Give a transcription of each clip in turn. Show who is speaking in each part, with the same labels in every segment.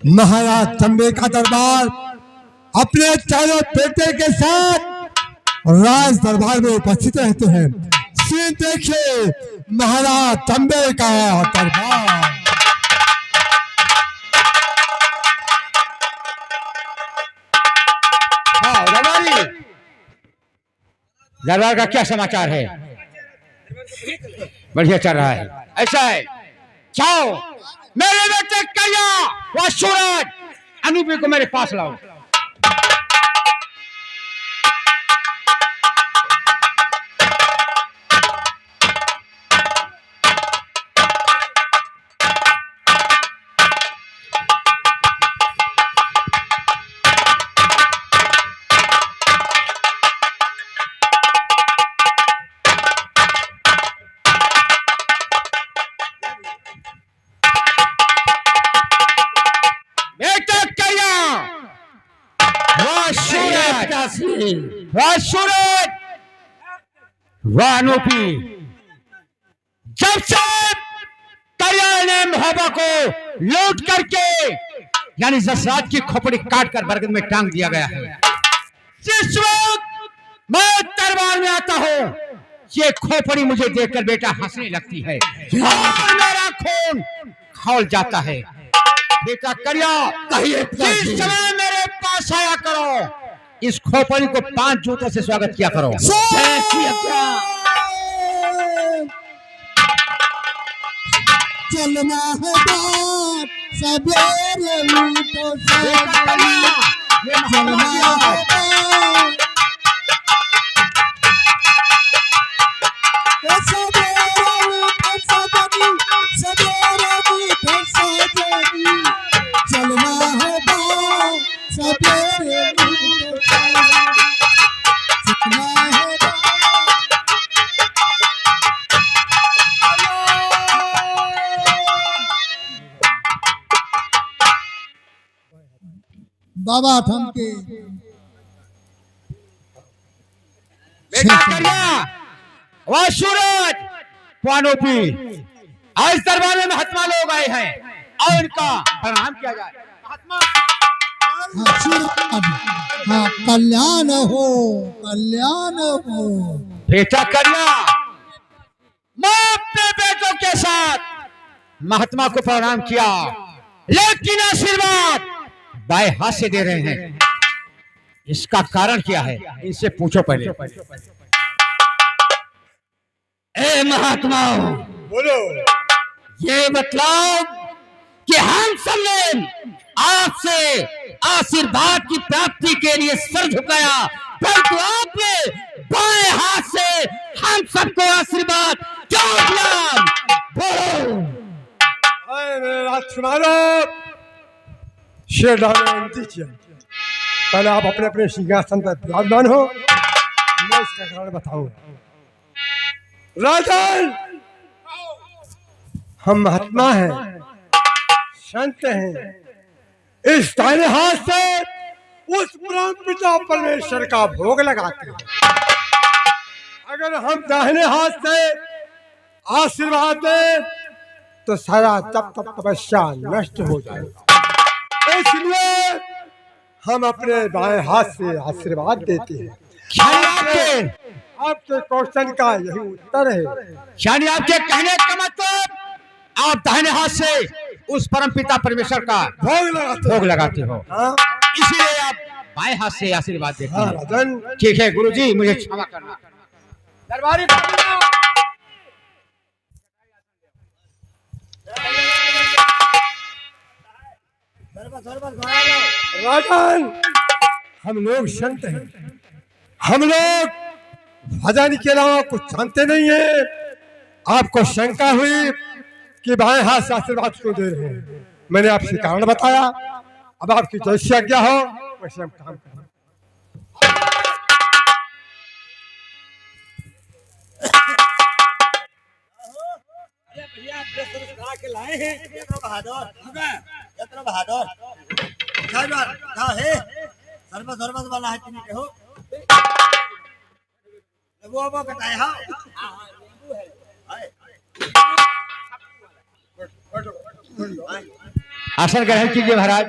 Speaker 1: महाराज चंबे का दरबार अपने चारों बेटे के साथ राज दरबार में उपस्थित रहते हैं। सीन देखिए महाराज चंबे का दरबार।
Speaker 2: दरबार का क्या समाचार है? बढ़िया चल रहा है। ऐसा है, जाओ मेरे बेटे कया व सूरज अनूपी को मेरे पास लाओ। सूरज वानोपी जब से कल्याण ने मोहब्बत को लूट करके यानी जसराज की खोपड़ी काट कर बरगद में टांग दिया गया है। जिस वक्त मैं दरबार में आता हूँ ये खोपड़ी मुझे देखकर बेटा हंसने लगती है और मेरा खून खौल जाता है। बेटा करिया जिस समय मेरे पास आया करो इस खोपड़ी को 5 जूतों से स्वागत किया करो।
Speaker 1: चलना है बात सवेरे उठो चलना है बाबा थमके
Speaker 2: बेटा करिया वह सूरज वानोपी आज दरबार में महात्मा लोग आए हैं और इनका प्रणाम किया जाए। महात्मा
Speaker 1: हाँ कल्याण हो कल्याण हो।
Speaker 2: बेटा करिया मैं अपने बेटों के साथ महात्मा को प्रणाम किया लेकिन आशीर्वाद बाएं हाथ से दे रहे हैं। इसका कारण क्या है इनसे पूछो पहले। ए महात्मा
Speaker 1: बोलो।
Speaker 2: ये मतलब कि हम सब ने आपसे आशीर्वाद की प्राप्ति के लिए सर झुकाया परंतु आपने बाएं हाथ से हम सबको आशीर्वाद क्यों दिया? बोलो।
Speaker 1: राजकुमारों शेर दीजिए पहले आप अपने अपने सिंहासन पर विराजमान हो मैं इसका कारण बताऊंगा। राजन हम महात्मा हैं संत हैं इस दाहिने हाथ से उस परम पिता परमेश्वर का भोग लगाते हैं। अगर हम दाहिने हाथ से आशीर्वाद दें तो सारा तप तपस्या नष्ट हो जाएगा। इसलिए हम अपने बाएं हाथ से आशीर्वाद देते हैं। आपके क्वेश्चन का यही उत्तर है।
Speaker 2: यानी आपके कहने का मतलब आप दाहिने हाथ से उस परमपिता परमेश्वर का भोग लगाते हो।
Speaker 1: हाँ?
Speaker 2: इसीलिए आप बाएं हाथ से आशीर्वाद देते
Speaker 1: हाँ,
Speaker 2: हैं। ठीक है गुरुजी मुझे क्षमा करना। दरबारी
Speaker 1: राजन हम लोग संत हैं हम लोग भजन के अलावा कुछ जानते नहीं है। आपको शंका हुई कि बाएं हाथ से आशीर्वाद क्यों दे रहे हैं मैंने आपसे कारण बताया। अब आपकी जैसी आज्ञा हो वैसे हम काम करें।
Speaker 3: सर्वस वाला है तुम के हो वो बताए हाँ
Speaker 2: आसन ग्रहण कीजिए महाराज।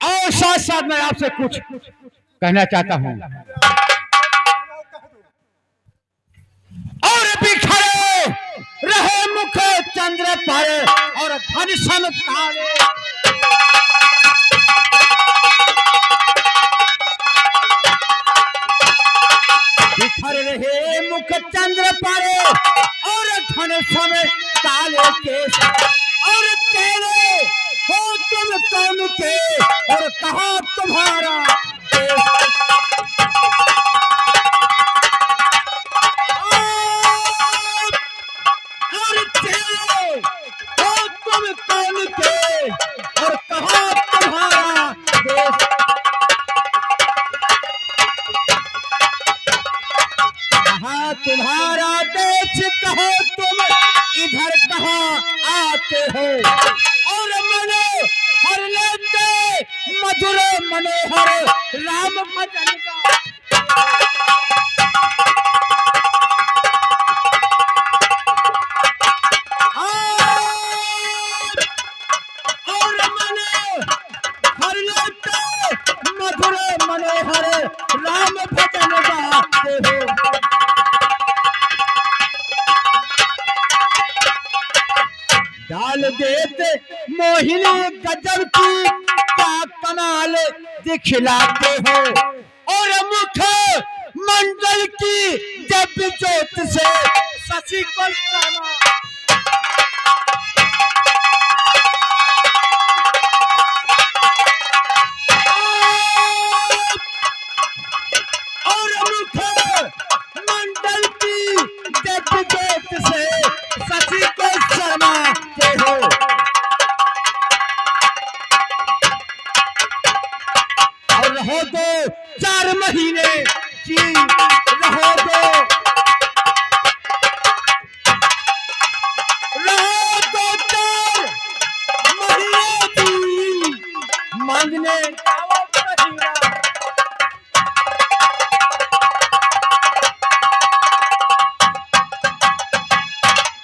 Speaker 2: और साथ साथ मैं आपसे कुछ कहना चाहता हूं। और बिखरे रहे मुख चंद्र पर और धन सम तारे, बिखर रहे मुख चंद्र पर और धन सम काले केश, और तेरे हो तुम कौन के और कहा तुम्हारा देश। और तेरे हो तुम कौन के और कहा तुम्हारा देश। कहा तुम्हारा देश, कहो तुम इधर कहाँ आते हो। और मनो हर लेते मधुर मनोहर राम भजन का। और मनो हर लेते मधुर मनोहर राम भजन गाते हो। डाल देते मोहिनी गजब की क्या कमाल दिखलाते हो। और मुख मंडल की दिव्य ज्योत से शशि को शर्मा। और मुख मंडल की दिव्य ज्योत से शशि को शर्मा हो। और रहो दो 4 महीने जी, रहो दो 4 महीने जी, मांगने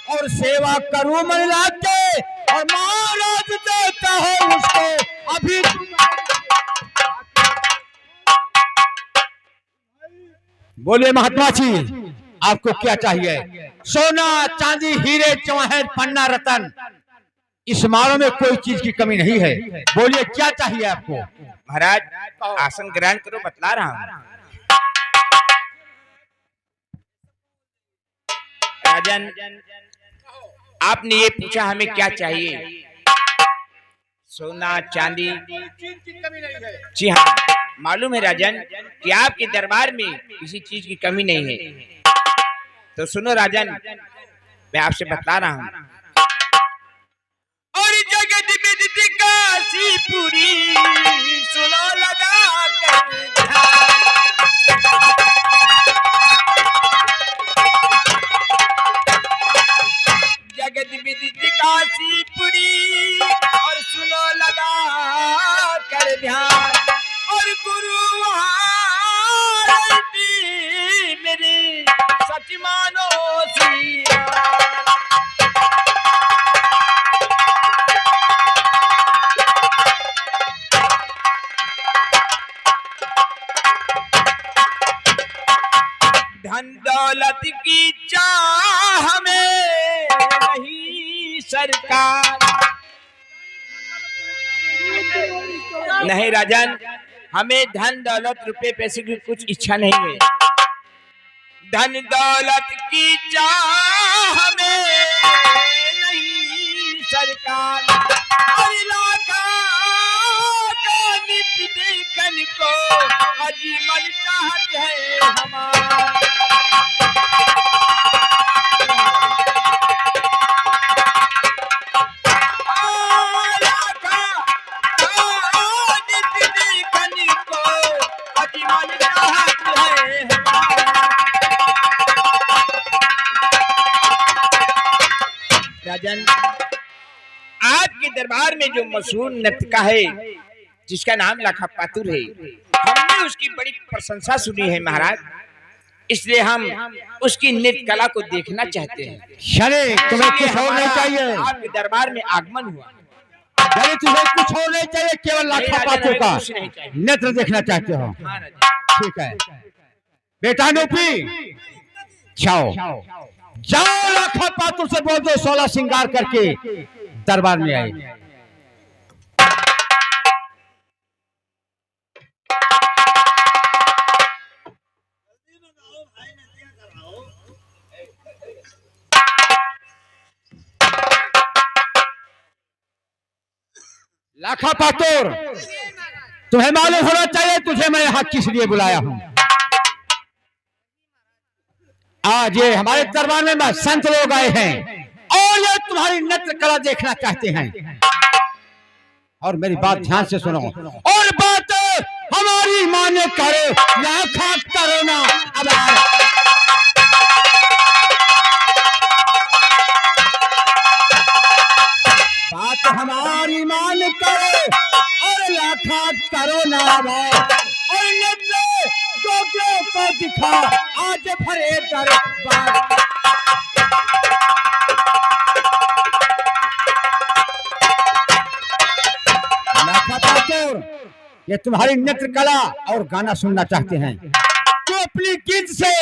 Speaker 2: और सेवा करूं मन लाके, और महाराज देता है उसको अभी। बोलिए महात्मा जी, आपको क्या चाहिए? सोना चांदी हीरे जवाहर पन्ना रतन, इस मालों में कोई चीज की कमी नहीं है। बोलिए क्या चाहिए आपको?
Speaker 4: महाराज आसन ग्रहण करो, बतला रहा हूं। राजन, आपने ये पूछा हमें क्या चाहिए? सोना चांदी जी हाँ, मालूम है राजन कि आपके दरबार में किसी चीज की कमी नहीं है। तो सुनो राजन, मैं आपसे बता रहा हूँ। और जगत विदित काशीपुरी सुनो लगा कर, जगत विदित काशीपुरी और सुनो लगा कर ध्यान। और गुरु मेरे सच मानो सिया। धन दौलत की चाह में नहीं सरकार, नहीं राजन, हमें धन दौलत रुपए पैसे की कुछ इच्छा नहीं है। धन दौलत की चाह में नहीं सरकार, और इलाका का नित देखन को अजीमन चाहत है हमारा। राजन, आपके दरबार में जो मशहूर नर्तका है जिसका नाम लखा पातुर है, हमने उसकी बड़ी प्रशंसा सुनी है महाराज। इसलिए हम उसकी नृत्य कला को देखना चाहते हैं।
Speaker 2: शरे तुम्हें कुछ और नहीं
Speaker 4: हमारा
Speaker 2: चाहिए,
Speaker 4: आपके दरबार में आगमन हुआ।
Speaker 2: शरे तुम्हें कुछ और नहीं चाहिए, केवल
Speaker 4: नहीं
Speaker 2: लाखा
Speaker 4: राजन,
Speaker 2: पातों
Speaker 4: हमें
Speaker 2: का
Speaker 4: कुछ नहीं चाहिए।
Speaker 2: नेत्र देखना चाहते हो।
Speaker 4: हाँ राजन।
Speaker 2: ठीक है बेटा नूपी, जाओ जाओ लाखा पातों से बोल दो 16 श्रृंगार करके दरबार में आए। लाखा पातुर, तुम्हें मालूम होना चाहिए तुझे मैं यहाँ किस लिए बुलाया हूँ। आज ये हमारे दरबार में संत लोग आए हैं और ये तुम्हारी नृत्य कला देखना चाहते हैं। और मेरी बात ध्यान से सुनो और बात हमारी माने करो, लाखा करो ना। अब बात हमारी मान करो और लाखा करो ना। और नृत्य जो को दिखा आज भरे दरबार। लाखा पातुर, ये तुम्हारी नृत्य कला और गाना सुनना चाहते हैं तो अपनी गीत से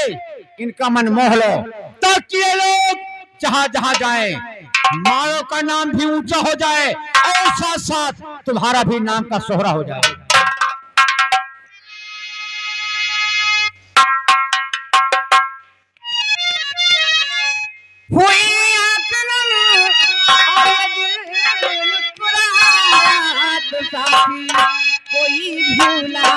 Speaker 2: इनका मन मोह लो, ताकि ये लोग जहां जहां जाएं माओ का नाम भी ऊंचा हो जाए और साथ साथ तुम्हारा भी नाम का सोहरा हो जाए।
Speaker 5: कोई भूला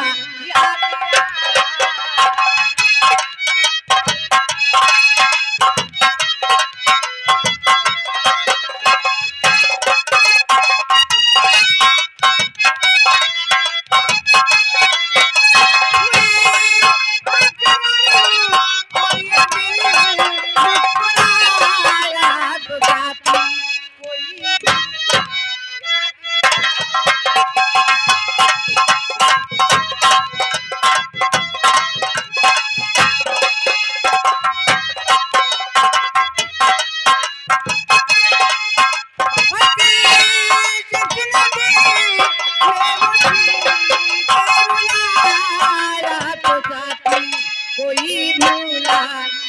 Speaker 5: कोई भूला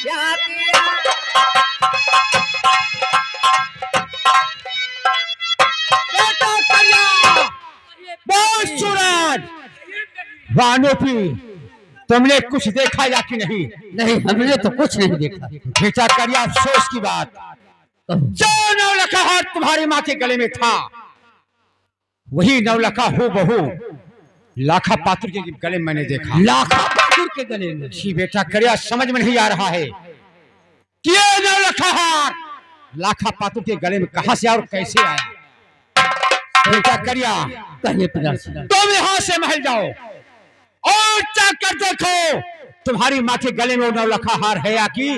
Speaker 5: याद
Speaker 2: वानोपी, तुमने कुछ देखा या कि नहीं?
Speaker 6: नहीं, हमने तो कुछ नहीं देखा।
Speaker 2: बेटा करिए अफसोस की बात, जो नवलखा हार तुम्हारी माँ के गले में था वही नवलखा हो बहू लाखा पात्र के गले में मैंने देखा।
Speaker 6: लाखा पातुर के गले में?
Speaker 2: जी बेटा करिया, समझ में नहीं आ रहा है कि ये नवलखा हार लाखा पात्र के गले में कहां से और कैसे आया। बेटा करिया,
Speaker 6: कहिए पिताश्री।
Speaker 2: तुम यहाँ से महल जाओ और जाकर देखो तुम्हारी माँ के गले में वो नवलखा हार है या कि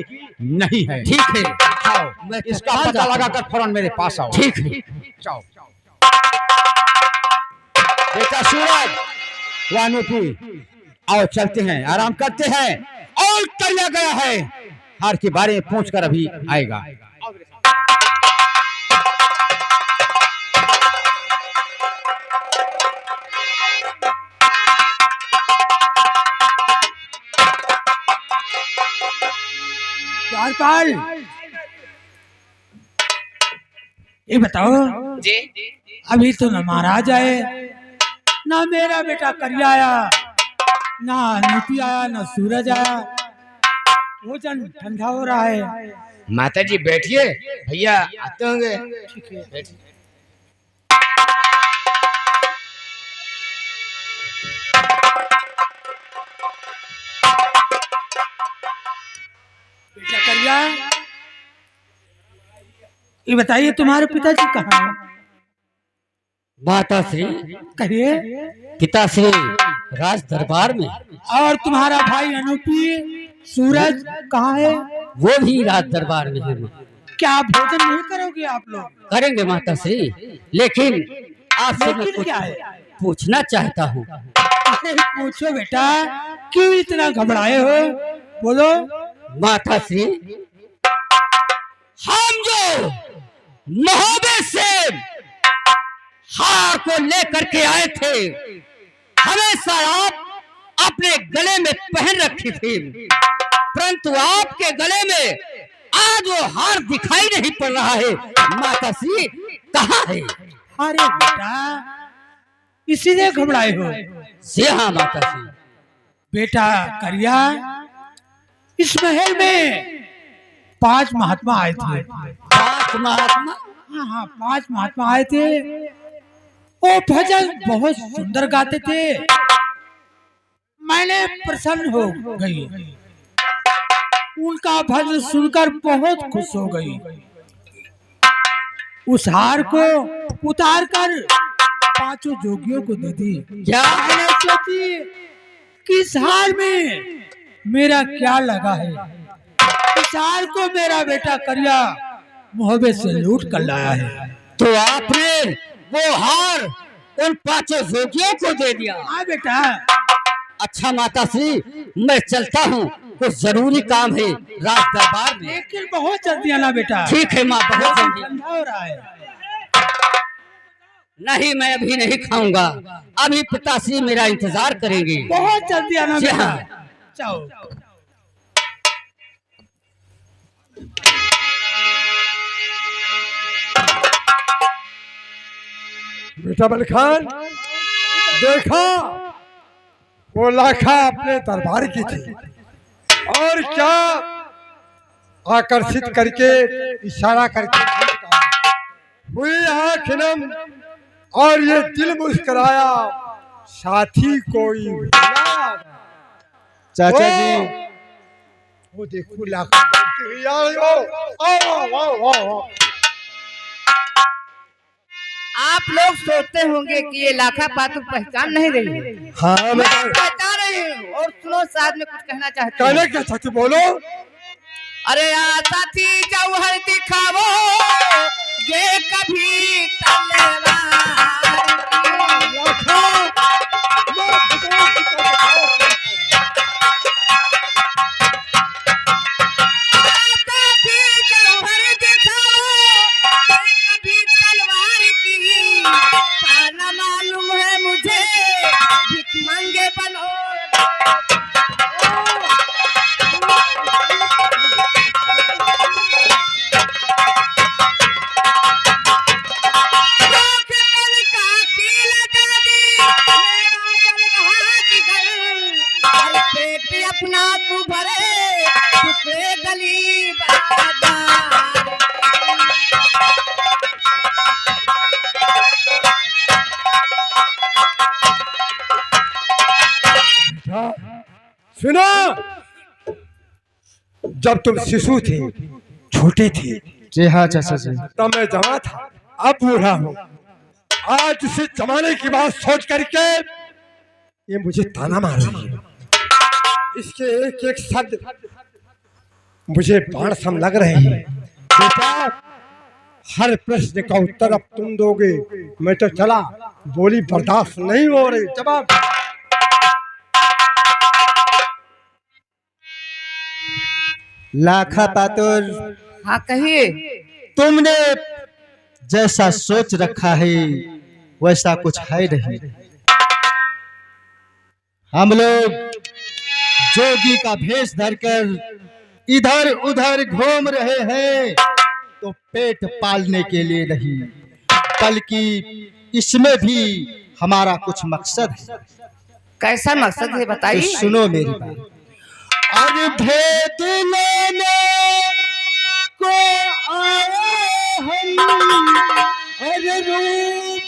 Speaker 2: नहीं है।
Speaker 6: ठीक है,
Speaker 2: आओ,
Speaker 6: मैं
Speaker 2: इसका पता लगाकर फौरन मेरे पास आओ।
Speaker 6: ठीक है।
Speaker 2: जाओ बेटा सूरज, वानोपी, आओ चलते हैं, आराम करते हैं। और करिया गया है हार के बारे में पूछकर अभी आएगा।
Speaker 5: द्वारपाल, ये बताओ,
Speaker 4: जी
Speaker 5: अभी तो न महाराज आए, ना मेरा बेटा करिया आया, ना नीति आया, ना सूरज आया। भोजन ठंडा हो रहा है।
Speaker 4: माता जी बैठिए, भैया आते होंगे। बैठिए।
Speaker 5: बेटा करिया, ये बताइए तुम्हारे पिताजी कहाँ हैं?
Speaker 6: माताश्री,
Speaker 5: कहिए।
Speaker 6: पिताश्री राज दरबार में।
Speaker 5: और तुम्हारा भाई अनुपी सूरज कहाँ है?
Speaker 6: वो भी राज दरबार में है।
Speaker 5: क्या आप भोजन नहीं करोगे आप लोग?
Speaker 6: करेंगे माताश्री, लेकिन आपसे मैं
Speaker 5: लेकिन
Speaker 6: कुछ
Speaker 5: क्या है?
Speaker 6: पूछना चाहता हूँ।
Speaker 5: अरे पूछो बेटा, क्यों इतना घबराए हो? बोलो।
Speaker 6: माता श्री, हम जो महोदय से हार को लेकर के आए थे, हमेशा आप अपने गले में पहन रखी थी, परंतु आपके गले में आज वो हार दिखाई नहीं पड़ रहा है। माता श्री कहाँ है?
Speaker 5: अरे बेटा, इसीलिए घबराए हो।
Speaker 6: जी हाँ माता श्री।
Speaker 5: बेटा करिया, इस महल में 5 महात्मा आए थे।
Speaker 6: 5 महात्मा?
Speaker 5: हाँ हाँ, 5 महात्मा आए थे। वो भजन बहुत सुंदर गाते थे। मैंने प्रसन्न हो गई, उनका भजन सुनकर बहुत खुश हो गई। उस हार को उतार कर 5 जोगियों को दे दी।
Speaker 6: क्या?
Speaker 5: मैंने सोची कि इस हार में मेरा क्या लगा है। इस हार को मेरा बेटा करिया मुहब्बत से लूट कर लाया है।
Speaker 6: तो आपने वो हार उन 5 जोगियों को दे दिया?
Speaker 5: हाँ बेटा।
Speaker 6: अच्छा माता श्री, मैं चलता हूँ, कुछ जरूरी काम है राज दरबार में।
Speaker 5: लेकिन बहुत जल्दी आना बेटा।
Speaker 6: ठीक है माँ, बहुत जल्दी।
Speaker 5: ठंडा हो रहा है।
Speaker 6: नहीं, मैं अभी नहीं खाऊंगा, अभी पिताश्री मेरा इंतजार करेंगे।
Speaker 5: बहुत जल्दी आना
Speaker 6: जी
Speaker 5: बेटा।
Speaker 6: हाँ।
Speaker 5: जाओ।
Speaker 1: बेटा मलखान, देखा वो लाखा अपने दरबार की थी, और क्या आकर्षित करके इशारा करके हुई आंख नम, और ये दिल मुस्कुराया, साथी कोई बुलाया।
Speaker 7: चाचा जी,
Speaker 1: वो देखो लाखा बढ़ती हुई आ रही हो। आओ, आओ, आओ, आओ।
Speaker 8: आप लोग सोचते होंगे कि ये लाखा पात्र पहचान नहीं रही।
Speaker 1: हाँ, मैं
Speaker 8: मैं पहचान रही हूँ, और सुनो, साथ में कुछ कहना चाहती
Speaker 1: कहने
Speaker 8: हूँ।
Speaker 1: क्या चाहती, बोलो।
Speaker 8: अरे साथी जौहर दिखावो, ये कभी तलवार साथी जौहर दिखावो, ये कभी तलवार की। खाना मालूम है मुझे, भिख मांगे बनो। अपना तू भरे टुकड़े गली बाजार।
Speaker 1: सुनो, जब तुम शिशु थे, छोटे थे,
Speaker 7: जी हाँ चाचा जी।
Speaker 1: तब मैं जवान था, अब बूढ़ा हूँ। आज उसे जमाने की बात सोच करके ये मुझे ताना मार रही है। इसके एक एक शब्द मुझे बाण सम लग रहे हैं। बेटा, हर प्रश्न का उत्तर अब तुम दोगे। मैं तो चला, बोली बर्दाश्त नहीं हो रही। जवाब।
Speaker 7: लाखा पातुर,
Speaker 8: हाँ कहिए।
Speaker 7: तुमने जैसा सोच रखा है वैसा कुछ है नहीं। हम लोग जोगी का भेष धरकर इधर उधर घूम रहे हैं, तो पेट पालने के लिए नहीं, बल्कि इसमें भी हमारा कुछ मकसद है।
Speaker 8: कैसा मकसद है
Speaker 7: तो
Speaker 8: बताइए।
Speaker 7: सुनो मेरी बात। अरे भेद लेने को आए हम, अरे रूप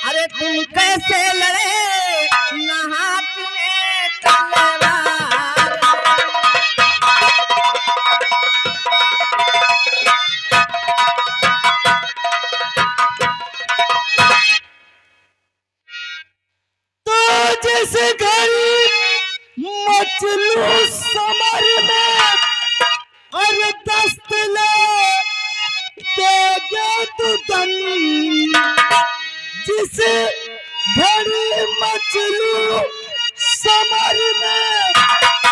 Speaker 8: अरे तुम कैसे लड़े ना हाथ में तलवार।
Speaker 5: तो जैसे घड़ी मचलू समर में और दस्त ले देगे तू दम। जिस घड़ी मचलू समर में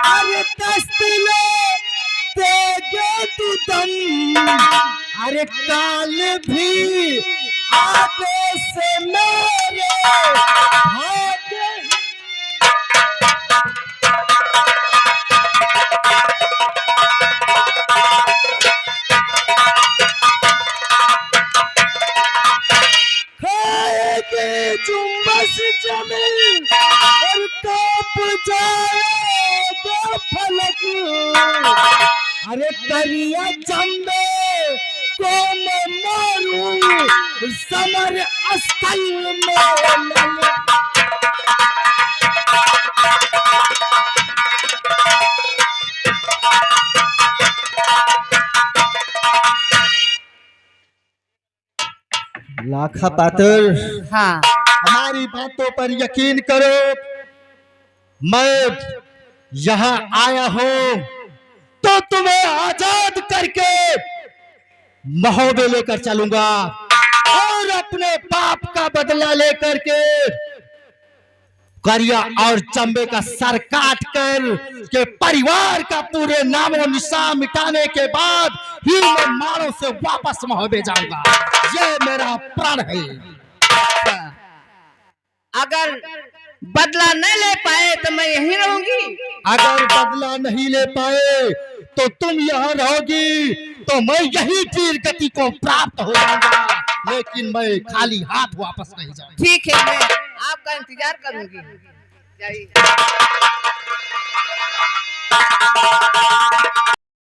Speaker 5: और दस्त ले देगे तू दम। अरे काल भी आगे से मेरे भागे खाएगे जुम्बस जमीन और कांप जाएगा फलक। अरे करिया चंबे को मैं मारूं समर स्थल में।
Speaker 7: लाखा पातर,
Speaker 8: हाँ
Speaker 7: हमारी बातों पर यकीन करो। मैं यहाँ आया हूँ तो तुम्हें आजाद करके महोदय लेकर चलूंगा और अपने पाप का बदला लेकर के करिया और चंबे का सर काट कर के परिवार का पूरे नामो निशान मिटाने के बाद ही मैं मारो से वापस महोदय जाऊंगा। ये मेरा प्रण है।
Speaker 8: अगर बदला न ले पाए तो मैं यहीं रहूंगी।
Speaker 7: अगर बदला नहीं ले पाए तो तुम यहाँ रहोगी तो मैं यही वीर गति को प्राप्त हो जाऊंगा, लेकिन मैं खाली हाथ वापस नहीं जाऊंगा।
Speaker 8: ठीक है, मैं आपका इंतजार करूंगी। जाइए।